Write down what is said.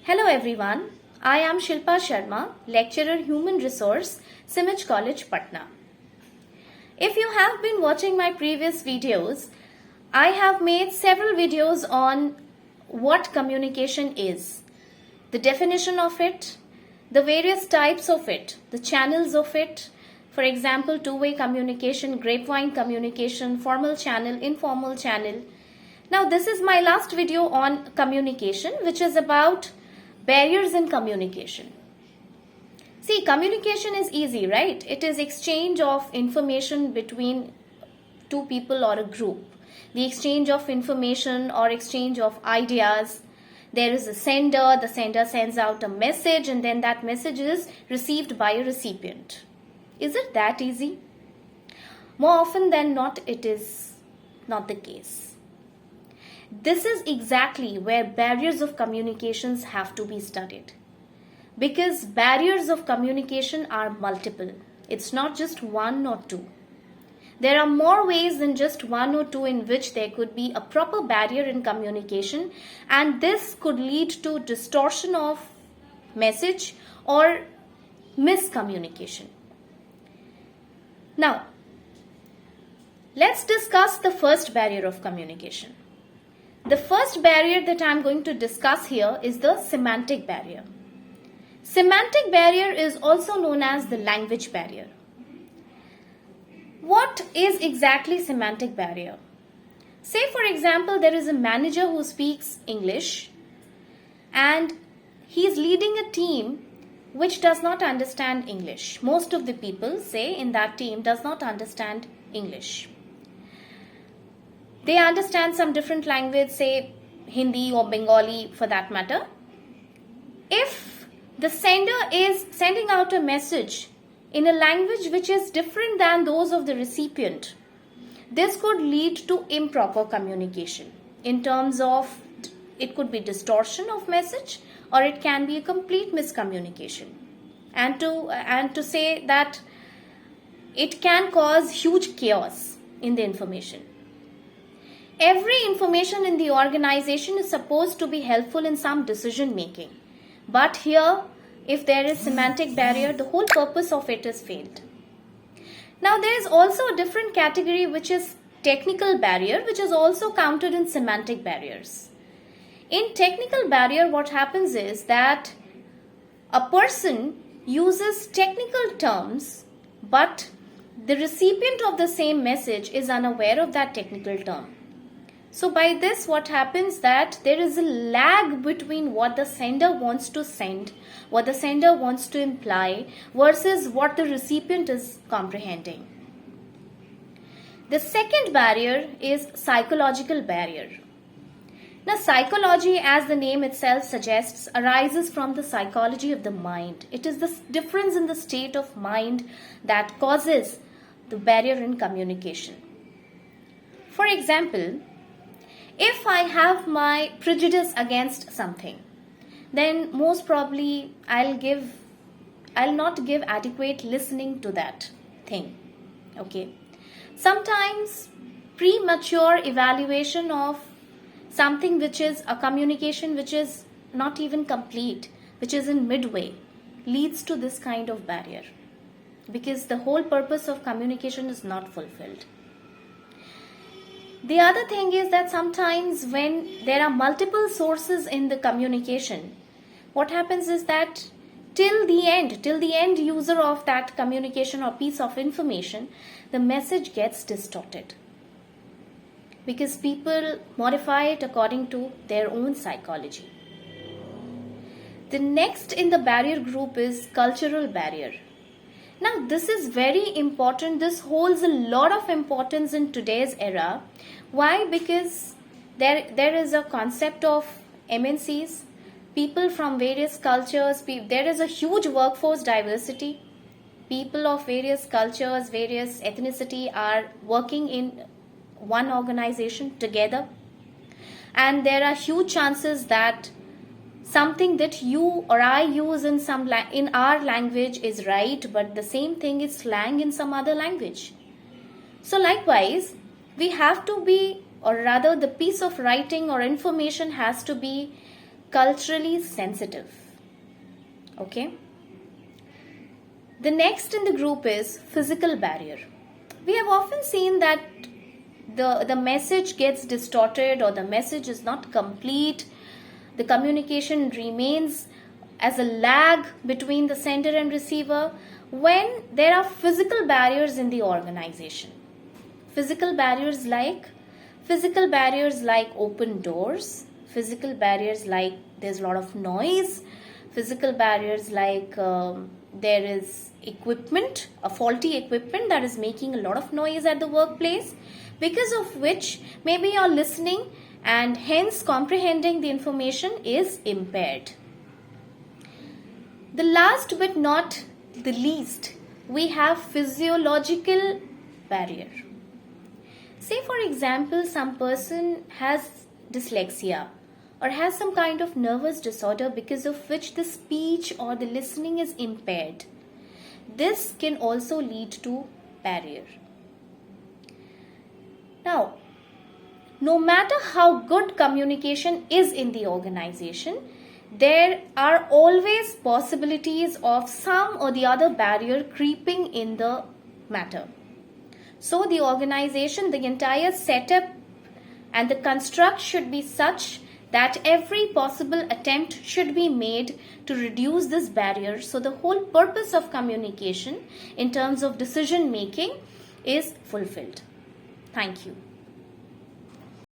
Hello everyone, I am Shilpa Sharma, lecturer Human Resource, Cimage College, Patna. If you have been watching my previous videos, I have made several videos on what communication is, the definition of it, the various types of it, the channels of it, for example, two-way communication, grapevine communication, formal channel, informal channel. Now this is my last video on communication, which is about barriers in communication. See, communication is easy, right? It is exchange of information between two people or a group. The exchange of information or exchange of ideas. There is a the sender sends out a message, and then that message is received by a recipient. Is it that easy? More often than not, it is not the case. This is exactly where barriers of communications have to be studied. Because barriers of communication are multiple. It's not just one or two. There are more ways than just one or two in which there could be a proper barrier in communication, and this could lead to distortion of message or miscommunication. Now, let's discuss the first barrier of communication. The first barrier that I'm going to discuss here is the semantic barrier. Semantic barrier is also known as the language barrier. What is exactly semantic barrier? Say for example, there is a manager who speaks English and he is leading a team which does not understand English. Most of the people, say, in that team does not understand English. They understand some different language, say Hindi or Bengali for that matter. If the sender is sending out a message in a language which is different than those of the recipient, this could lead to improper communication in terms of it could be distortion of message or it can be a complete miscommunication. And to say that it can cause huge chaos in the information. Every information in the organization is supposed to be helpful in some decision making. But here, if there is semantic barrier, the whole purpose of it is failed. Now, there is also a different category which is technical barrier, which is also counted in semantic barriers. In technical barrier, what happens is that a person uses technical terms, but the recipient of the same message is unaware of that technical term. So by this, what happens that there is a lag between what the sender wants to send, what the sender wants to imply versus what the recipient is comprehending. The second barrier is psychological barrier. Now, psychology, as the name itself suggests, arises from the psychology of the mind. It is the difference in the state of mind that causes the barrier in communication. For example, if I have my prejudice against something, then most probably I'll not give adequate listening to that thing. Okay. Sometimes premature evaluation of something which is a communication which is not even complete, which is in midway, leads to this kind of barrier. Because the whole purpose of communication is not fulfilled. The other thing is that sometimes when there are multiple sources in the communication, what happens is that till the end user of that communication or piece of information, the message gets distorted. Because people modify it according to their own psychology. The next in the barrier group is cultural barrier. Now, this is very important. This holds a lot of importance in today's era. Why? Because there is a concept of MNCs, people from various cultures. There is a huge workforce diversity. People of various cultures, various ethnicity are working in one organization together. And there are huge chances that something that you or I use in our language is right, but the same thing is slang in some other language. So likewise, we have to be, or rather the piece of writing or information has to be culturally sensitive. Okay. The next in the group is physical barrier. We have often seen that the message gets distorted or the message is not complete. The communication remains as a lag between the sender and receiver when there are physical barriers in the organization. Physical barriers like open doors, physical barriers like there's a lot of noise, physical barriers like there is equipment, a faulty equipment that is making a lot of noise at the workplace, because of which maybe your listening and hence comprehending the information is impaired. The last but not the least, we have physiological barrier. Say for example, some person has dyslexia or has some kind of nervous disorder because of which the speech or the listening is impaired. This can also lead to barrier. Now, no matter how good communication is in the organization, there are always possibilities of some or the other barrier creeping in the matter. So the organization, the entire setup and the construct should be such that every possible attempt should be made to reduce this barrier. So the whole purpose of communication in terms of decision making is fulfilled. Thank you.